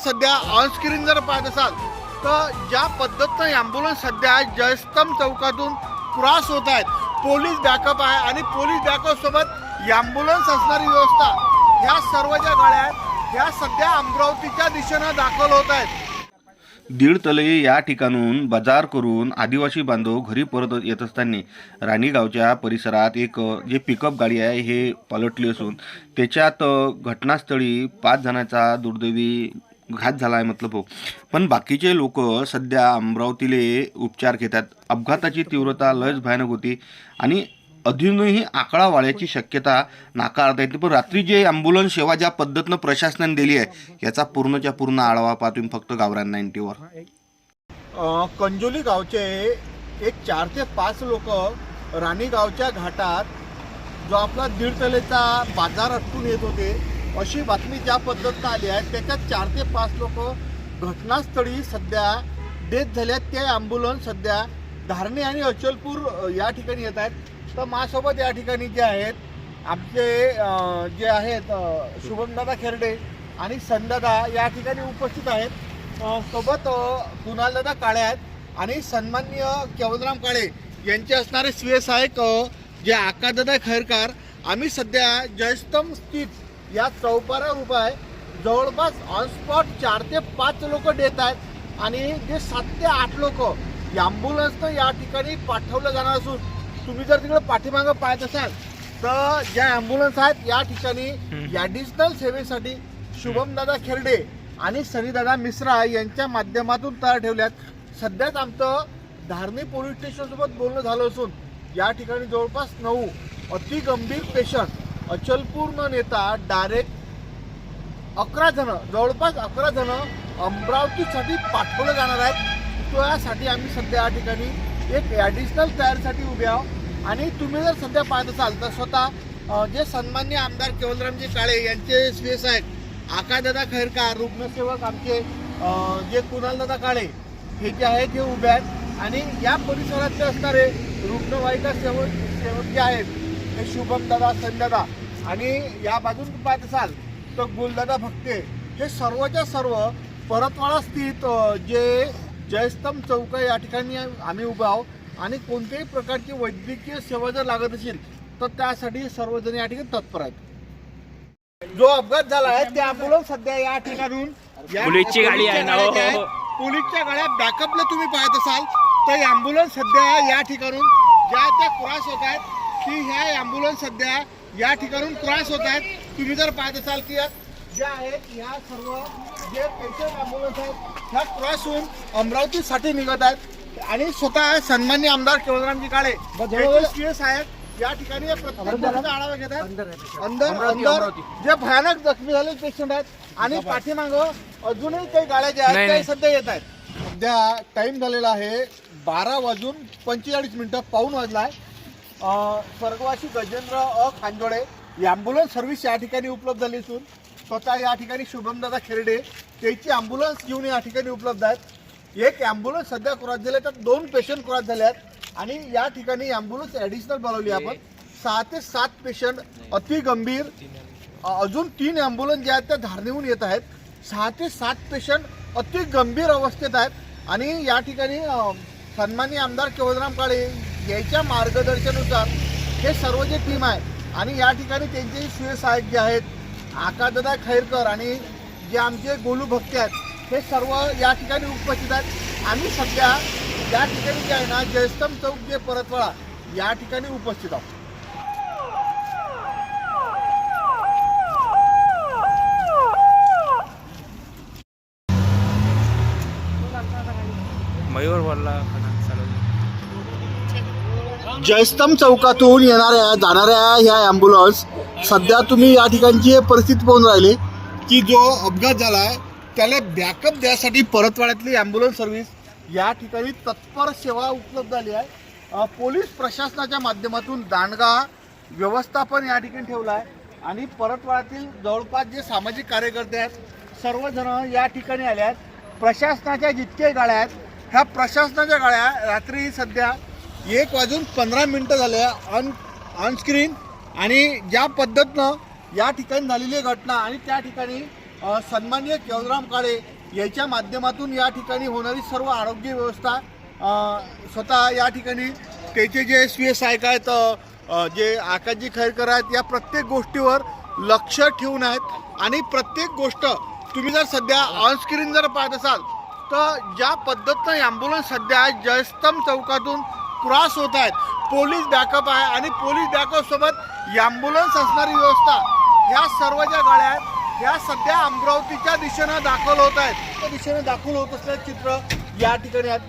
सध्या ऑनस्क्रीन जर पाहत असाल तर ज्या पद्धतीनं ॲम्ब्युलन्स सध्या जयस्तंभ चौकातून क्रॉस होत आहेत, पोलीस बॅकअप आहे आणि पोलीस बॅकअप सोबत ॲम्ब्युलन्स असणारी व्यवस्था, ह्या सर्व ज्या गाड्या आहेत ह्या सध्या अमरावतीच्या दिशेनं दाखल होत आहेत। दीड तले या ठिकाणून बाजार करून आदिवासी बांधव घरी परत येत असताना राणीगावच्या परिसरात एक जे पिकअप गाडी आहे हे पलटली असून त्याच्यात घटनास्थळी 5 जणांचा दुर्दैवी घात झाला आहे मतलब हो। पण बाकीचे लोक सध्या अमरावतीले उपचार घेतात। अपघाताची तीव्रता लयच भयानक होती आणि अजूनही आकडा वाढण्याची शक्यता नाकारता येते। पण रात्री जे ॲम्ब्युलन्स सेवा ज्या पद्धतीनं प्रशासनाने दिली आहे याचा पूर्णच्या पूर्ण आढावा पाहतून फक्त गावरान 90वर। कंजोली गावचे एक 4 ते 5 लोक राणीगावच्या घाटात जो आपला दीड तलेचा बाजार अटकून येत होते अशी बातमी ज्या पद्धतीनं आली आहे त्याच्यात 4 ते 5 लोक घटनास्थळी सध्या डेथ झाल्यात। ते ॲम्ब्युलन्स सध्या धारणे आणि अचलपूर या ठिकाणी येत आहेत। तर माझ्यासोबत या ठिकाणी जे आहेत आमचे जे आहेत शुभमदादा खेरडे आणि संदादा या ठिकाणी उपस्थित आहेत। सोबत कुणालदादा काळे आहेत आणि सन्माननीय केवलराम काळे यांचे असणारे स्वीय सहाय्यक जे आकाशदादा खैरकार। आम्ही सध्या जयस्तंभ स्थित या चौपाऱ्यावर उभा आहे। जवळपास ऑन स्पॉट 4 ते 5 लोक डेथ आहेत आणि जे 7 ते 8 लोक ॲम्ब्युलन्सनं या ठिकाणी पाठवलं जाणार असून तुम्ही जर तिकडे पाठीमागं पाहत असाल तर ज्या ॲम्ब्युलन्स आहेत या ठिकाणी ॲडिशनल सेवेसाठी शुभमदादा खेरडे आणि सनीदादा मिश्रा यांच्या माध्यमातून तयार ठेवल्यात। सध्याच आमचं धारणी पोलीस स्टेशनसोबत बोलणं झालं असून या ठिकाणी जवळपास 9 अतिगंभीर पेशंट अचलपूर न नेता डायरेक्ट 11 जण जवळपास 11 जण अमरावतीसाठी पाठवलं जाणार आहेत। त्यासाठी आम्ही सध्या या ठिकाणी एक ॲडिशनल तयारीसाठी उभे आहोत आणि तुम्ही जर सध्या पाहत असाल तर स्वतः जे सन्माननीय आमदार केवलरामजी काळे यांचे स्वीय सहाय्यक आकाशदादा खैरकार, रुग्णसेवक आमचे जे कुणालदादा काळे हे जे आहेत हे उभे आहेत आणि या परिसरातले असणारे रुग्णवाहिका सेवक जे आहेत हे शुभमदादा, संदादा आणि या बाजून पाहत असाल तर गुलदादा भक्ते हे सर्वच्या सर्व परतवाडा स्थित जे जयस्तंभ चौक या ठिकाणी आम्ही उभा आहोत आणि कोणत्याही प्रकारची वैद्यकीय सेवा जर लागत असेल तर त्यासाठी सर्वजण या ठिकाणी तत्पर आहेत। जो अपघात झाला आहे त्या ॲम्ब्युलन्स सध्या या ठिकाणून पोलीसची गाडी आहे ना, पोलीसच्या गाड्या बॅकअपला तुम्ही पाहत असाल तर ॲम्ब्युलन्स सध्या या ठिकाणून ज्या त्या क्रॉस होत आहेत की ह्या ॲम्ब्युलन्स सध्या या ठिकाणून क्रॉस होत आहेत। तुम्ही जर पाहत असाल की ज्या आहेत ह्या सर्व जे पेशंट ॲम्ब्युलन्स आहेत ह्या क्रॉस होऊन अमरावतीसाठी निघत आहेत आणि स्वतः सन्माननीय आमदार केवलरामजी काळे सीएस आहेत या ठिकाणी प्रत्येक आढावा घेत आहेत। अंदर जे भयानक जखमी झालेले पेशंट आहेत आणि पाठीमागं अजूनही काही गाड्या ज्या आहेत त्या सध्या येत आहेत। सध्या टाइम झालेला आहे 12:45 पाऊण वाजला आहे। स्वर्गवासी गजेंद्र खांजोडे ॲम्ब्युलन्स सर्व्हिस या ठिकाणी उपलब्ध झाली असून स्वतः या ठिकाणी शुभमदादा खेरडे त्याची ॲम्ब्युलन्स घेऊन या ठिकाणी उपलब्ध आहेत। एक ॲम्ब्युलन्स सध्या क्रॉस झाले तर 2 पेशंट क्रॉस झाले आहेत आणि या ठिकाणी ॲम्ब्युलन्स ॲडिशनल बोलवली आपण 6 ते 7 पेशंट अति गंभीर, अजून 3 ॲम्ब्युलन्स ज्या आहेत त्या धारणीहून येत आहेत। 6 ते 7 पेशंट अति गंभीर अवस्थेत आहेत आणि या ठिकाणी सन्माननीय आमदार केवलराम काळे यांच्या मार्गदर्शनानुसार हे सर्व जे टीम आहे आणि या ठिकाणी त्यांचे स्वीय सहाय्यक जे आहेत आकाशदादा खैरकर आणि जे आमचे गोलू भक्ते आहेत हे सर्व या ठिकाणी उपस्थित आहेत। आम्ही सध्या या ठिकाणी जे आहे ना जयस्तंभ चौक जे परतवाडा या ठिकाणी उपस्थित आहोत। मयूर बोलला जयस्तंभ चौकातून येणाऱ्या जाणाऱ्या ह्या ॲम्ब्युलन्स सध्या तुम्ही या ठिकाणची परिस्थिती पाहून राहिली की जो अपघात झाला आहे त्याला बॅकअप द्यासाठी परतवाड्यातली ॲम्ब्युलन्स सर्व्हिस या ठिकाणी तत्पर सेवा उपलब्ध झाली आहे। पोलीस प्रशासनाच्या माध्यमातून दांडगा व्यवस्थापन या ठिकाणी ठेवलं आहे आणि परतवाड्यातील जवळपास जे सामाजिक कार्यकर्ते आहेत सर्वजण या ठिकाणी आले आहेत। प्रशासनाच्या जितके गाड्या आहेत ह्या प्रशासनाच्या गाड्या रात्री सध्या 1:15 झाल्या ऑन स्क्रीन आणि ज्या पद्धतीनं या ठिकाणी झालेली घटना आणि त्या ठिकाणी सन्माननीय केवलराम काळे याच्या माध्यमातून या ठिकाणी होणारी सर्व आरोग्य व्यवस्था स्वतः या ठिकाणी त्याचे जे SVSIक आहेत, जे आकाशजी खैरकर आहेत, या प्रत्येक गोष्टीवर लक्ष ठेवून आहेत. आणि प्रत्येक गोष्ट तुम्ही जर सध्या ऑनस्क्रीन जर पाहत असाल तर ज्या पद्धतीनं ॲम्ब्युलन्स सध्या जयस्तंभ चौकातून क्रॉस होत आहेत, पोलीस बॅकअप आहे आणि पोलीस बॅकअपसोबत ॲम्ब्युलन्स असणारी व्यवस्था, ह्या सर्व ज्या गाड्या आहेत ह्या सध्या अमरावतीच्या दिशेनं दाखल होत आहेत. त्या दिशेने दाखल होत असलेलं चित्र या ठिकाणी आहेत.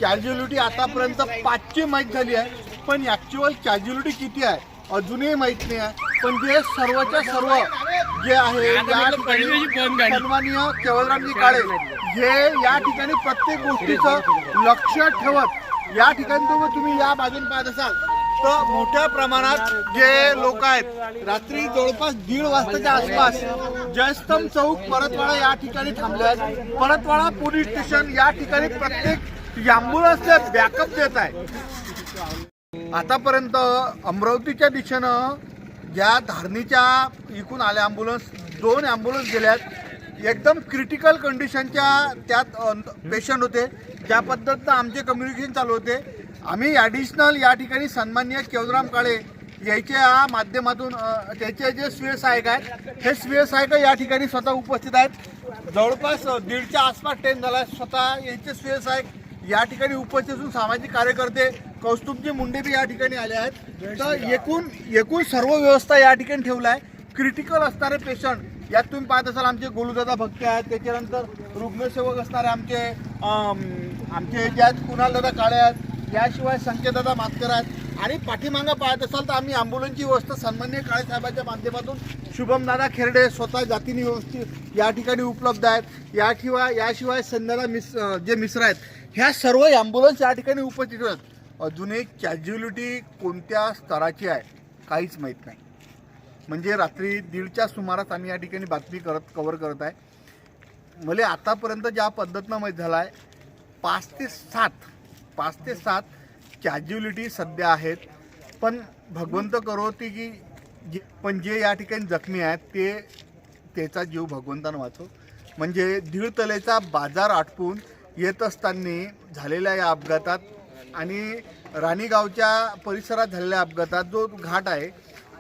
कॅज्युअलिटी आतापर्यंत 5ची माहीत झाली आहे, पण ॲक्च्युअल कॅज्युअलिटी किती आहे अजूनही माहीत नाही आहे. पण जे सर्वच्या सर्व जे आहे या ठिकाणी सन्माननीय केवलरामजी काळे हे या ठिकाणी प्रत्येक गोष्टीचं लक्ष ठेवत या ठिकाणी तुम्ही या बाजून पाहत असाल तर मोठ्या प्रमाणात जे लोक आहेत रात्री जवळपास 1:30 वाजताच्या आसपास जयस्तंभ चौक, परतवाडा या ठिकाणी थांबले आहेत. परतवाडा पोलीस स्टेशन या ठिकाणी प्रत्येक ॲम्ब्युलन्सला बॅकअप देत आहे. आतापर्यंत अमरावतीच्या दिशेनं ज्या धारणीच्या इकून आल्या ॲम्ब्युलन्स, 2 ॲम्ब्युलन्स गेल्यात. एकदम क्रिटिकल कंडिशनच्या त्यात पेशंट होते. ज्या पद्धतीनं आमचे कम्युनिकेशन चालू होते, आम्ही ॲडिशनल या ठिकाणी सन्माननीय केवलराम काळे याच्या माध्यमातून त्याचे जे SVSIक आहेत हे SVSIक या ठिकाणी स्वतः उपस्थित आहेत. जवळपास 1:30च्या आसपास ट्रेन झाला. स्वतः यांचे SVSIक या ठिकाणी उपस्थित असून सामाजिक कार्यकर्ते कौस्तुभजी मुंडे बी या ठिकाणी आले आहेत. तर एकूण सर्व व्यवस्था या ठिकाणी ठेवला आहे. क्रिटिकल असणारे पेशंट यात तुम्ही पाहत असाल आमचे गोलूदादा भक्ते आहेत, त्याच्यानंतर रुग्णसेवक असणारे आमचे ज्यात कुणालदादा काळे आहेत, याशिवाय संकेतदादा मातकर आहेत. आणि पाठीमागं पाहत असाल तर आम्ही ॲम्ब्युलन्सची व्यवस्था सन्माननीय काळे साहेबांच्या माध्यमातून शुभमदादा खेरडे स्वतः जातीने व्यवस्थित या ठिकाणी उपलब्ध आहेत. याशिवाय संध्याला जे मिश्र आहेत, ह्या सर्व ॲम्ब्युलन्स या ठिकाणी उपस्थित आहेत. अजूनही कॅज्युअलिटी कोणत्या स्तराची आहे काहीच माहीत नाही. म्हणजे रात्री 1:30च्या सुमारास आम्ही या ठिकाणी बातमी कव्हर करत आहे. मला आतापर्यंत ज्या पद्धतीनं माहीत झालं आहे 5 ते 7 कॅज्युअलिटी सध्या आहेत. पण भगवंत करो ती की पण जे या ठिकाणी जखमी आहेत त्याचा जीव भगवंतानं वाचो. म्हणजे 1.5 तलेचा बाजार आटपून येत असताना झालेल्या या अपघातात आणि राणीगावच्या परिसरात झालेल्या अपघातात, जो घाट आहे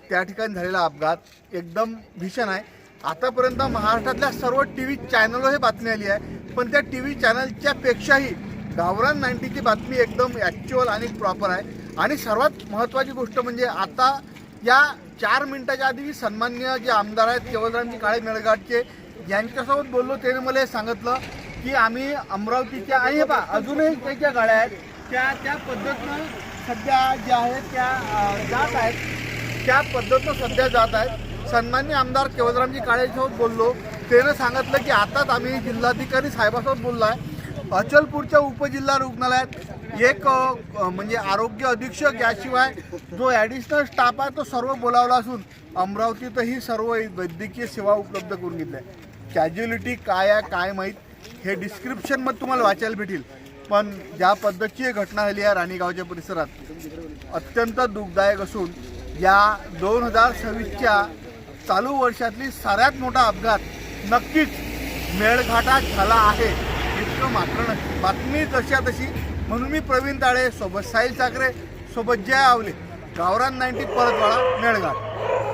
त्या ठिकाणी झालेला अपघात एकदम भीषण आहे. आतापर्यंत महाराष्ट्रातल्या सर्व TV चॅनलवर हे बातमी आली आहे, पण त्या TV चॅनलच्या पेक्षाही गावरान 90ची बातमी एकदम ॲक्च्युअल आणि प्रॉपर आहे. आणि सर्वात महत्त्वाची गोष्ट म्हणजे आता या 4 मिनिटाच्या आधी सन्माननीय जे आमदार आहेत केवलरामजी काळे मेळघाटचे यांच्यासोबत बोललो. त्याने मला हे सांगितलं की आम्ही अमरावतीच्या आणि हे पहा अजूनही त्याच्या गाड्या आहेत त्या पद्धतीनं सध्या ज्या आहेत त्या जात आहेत, त्या पद्धतीनं सध्या जात आहेत. सन्माननीय आमदार केवलरामजी काळेसोबत बोललो. त्यानं सांगितलं की आताच आम्ही जिल्हाधिकारी साहेबासोबत बोललो आहे. अचलपूरच्या उपजिल्हा रुग्णालयात एक म्हणजे आरोग्य अधीक्षक याशिवाय जो ॲडिशनल स्टाफ आहे तो सर्व बोलावला असून अमरावतीतही सर्व वैद्यकीय सेवा उपलब्ध करून घेतल्या आहे. कॅज्युअलिटी काय आहे काय माहीत हे डिस्क्रिप्शनमध्ये तुम्हाला वाचायला भेटेल. पण ज्या पद्धतीची घटना झाली आहे राणीगावच्या परिसरात अत्यंत दुःखदायक असून या 2026च्या चालू वर्षातली सर्वात मोठा अपघात नक्कीच मेळघाटात झाला आहे इतकं मात्र नक्की. बातमी जशा तशी. म्हणून मी प्रवीण ताळे सोबत साहिल साखरे सोबत जय आवले, गावरान 90 परतवाडा मेळघाट.